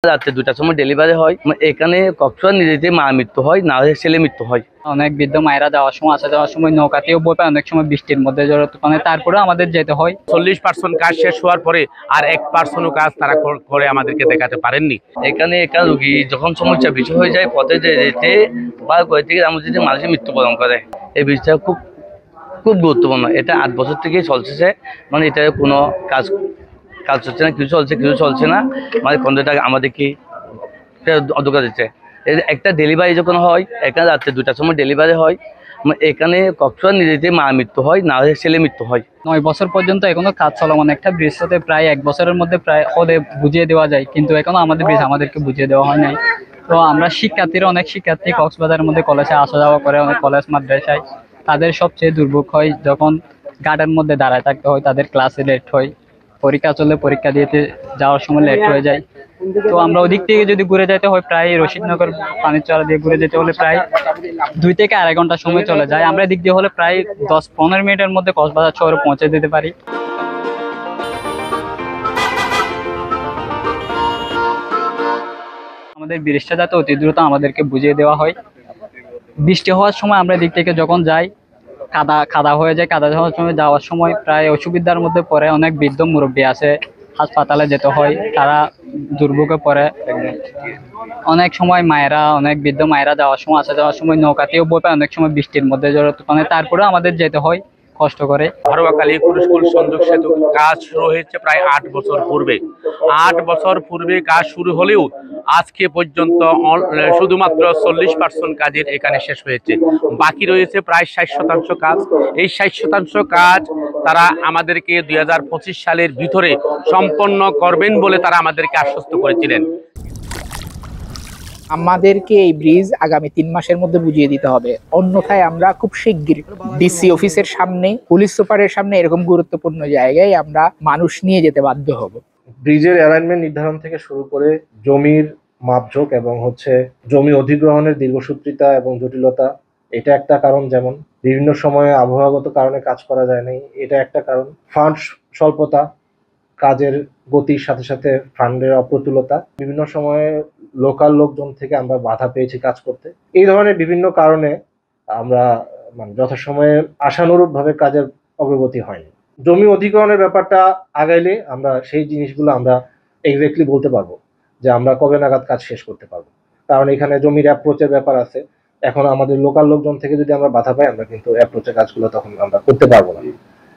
রাত্রে 2টার সময় ডেলিভারি হয়। এখানে কক্সবাজার নিজেতে মা মৃত্যু হয়, না হলে ছেলে মৃত্যু হয়। অনেক বৃদ্ধ মায়েরা যাওয়ার সময় আসা যাওয়ার সময় নৌকাতেও বই পায়, অনেক সময় বৃষ্টির মধ্যে তুফানে তারপরে আমাদের যেতে হয়। 40% কাজ শেষ হওয়ার পরে আর 1% কাজ তারা করে আমাদেরকে দেখাতে পারেননি। এখানে একটা রোগী যখন সমস্যা বেশি হয়ে যায়, পথে যেতে বা কয়েক থেকে আমার যদি মানুষের মৃত্যুবরণ করে, এই বিষয়টা খুব খুব গুরুত্বপূর্ণ। এটা 8 বছর থেকেই চলছে, মানে এটা কোনো কাজ হচ্ছে না, কিছু চলছে না, মানে কন্ট্রাক্টর আমাদেরকে অধিকার দিচ্ছে। একটা ডেলিভারি যখন হয়, এখানে রাত্রে 2টার সময় ডেলিভারি হয়, এখানে কক্সবাজার নিজেতে মা মৃত্যু হয়, না হলে ছেলে মৃত্যু হয়। 9 বছর পর্যন্ত এখনো কাজ চলমান। একটা ব্রিজ হতে প্রায় 1 বছরের মধ্যে প্রায় হলে বুঝিয়ে দেওয়া যায়, কিন্তু এখনো আমাদের ব্রিজ আমাদেরকে বুঝিয়ে দেওয়া হয় নাই। তো আমরা অনেক শিক্ষার্থী কক্সবাজারের মধ্যে কলেজে আসা যাওয়া করে, অনেক কলেজ মাদ্রাসায়। তাদের সবচেয়ে দুর্ভোগ হয় যখন গার্ডের মধ্যে দাঁড়ায় থাকতে হয়, তাদের ক্লাসে লেট হয়, পরীক্ষা চলে পরীক্ষা দিতে যাওয়ার সময় লেট হয়ে যায়। তো আমরা ওদিক থেকে যদি ঘুরে যেতে হয়, প্রায় রশিদনগর পানিচড়া দিয়ে ঘুরে যেতে হলে প্রায় 2 থেকে আড়াই ঘন্টা সময় চলে যায়। আমরা এদিক দিয়ে হলে প্রায় 10-15 মিনিটের মধ্যে কক্সবাজার শহরে পৌঁছে দিতে পারি। আমাদের ব্রিজটা যাতে অতি দ্রুত আমাদেরকে বুঝিয়ে দেওয়া হয়। বৃষ্টি হওয়ার সময় আমরা এদিক থেকে যখন যাই, কাদা হয়ে যায়। কাদা হওয়ার সময় যাওয়ার সময় প্রায় অসুবিধার মধ্যে পড়ে। অনেক বৃদ্ধ মুরব্বী আছে, হাসপাতালে যেতে হয়, তারা দুর্ভোগে পড়ে। অনেক সময় অনেক বৃদ্ধ মায়েরা যাওয়ার সময় আসা যাওয়ার সময় নৌকাতেও বই পায়, অনেক সময় বৃষ্টির মধ্যে তুফানে তারপরেও আমাদের যেতে হয় কষ্ট করে। হারোয়াখালী কুরুশকুল সংযোগ সেতু কাজ শুরু হয়েছে প্রায় 8 বছর পূর্বে। 8 বছর পূর্বে কাজ শুরু হলেও আজকে পর্যন্ত শুধুমাত্র 40% কাজের এখানে শেষ হয়েছে। বাকি রয়েছে প্রায় 60% কাজ। এই 60% কাজ তারা আমাদেরকে 2025 সালের ভিতরে সম্পন্ন করবেন বলে তারা আমাদেরকে আশ্বস্ত করেছিলেন। আমাদেরকে এই ব্রিজ আগামী 3 মাসের মধ্যে বুঝিয়ে দিতে হবে, অন্যথায় আমরা খুব শিগগির ডিসি অফিসের সামনে, পুলিশ সুপারের সামনে এরকম গুরুত্বপূর্ণ জায়গায় আমরা মানুষ নিয়ে যেতে বাধ্য হব। ব্রিজের অ্যালাইনমেন্ট নির্ধারণ থেকে শুরু করে জমির মাপঝোঁক এবং জমি অধিগ্রহণের দীর্ঘসূত্রিতা এবং জটিলতা, এটা একটা কারণ। যেমন বিভিন্ন সময়ে আবহাওয়াগত কারণে কাজ করা যায় নাই, এটা একটা কারণ। ফান্ড স্বল্পতা, কাজের গতির সাথে সাথে ফান্ডের অপ্রতুলতা, বিভিন্ন সময়ে লোকাল লোকজন থেকে আমরা বাধা পেয়েছি কাজ করতে। এই ধরনের বিভিন্ন কারণে আমরা যথাসময়ে আশানুরূপ ভাবে কাজের অগ্রগতি হয়নি। জমি অধিগ্রহণের ব্যাপারটা আগাইলে আমরা সেই জিনিসগুলো আমরা এক্স্যাক্টলি বলতে পারবো যে আমরা কবে নাগাদ কাজ শেষ করতে পারবো, কারণ এখানে জমির অ্যাপ্রোচের ব্যাপার আছে। এখন আমাদের লোকাল লোকজন থেকে যদি আমরা বাধা পাই, আমরা কিন্তু অ্যাপ্রোচের কাজগুলো তখন আমরা করতে পারবো না।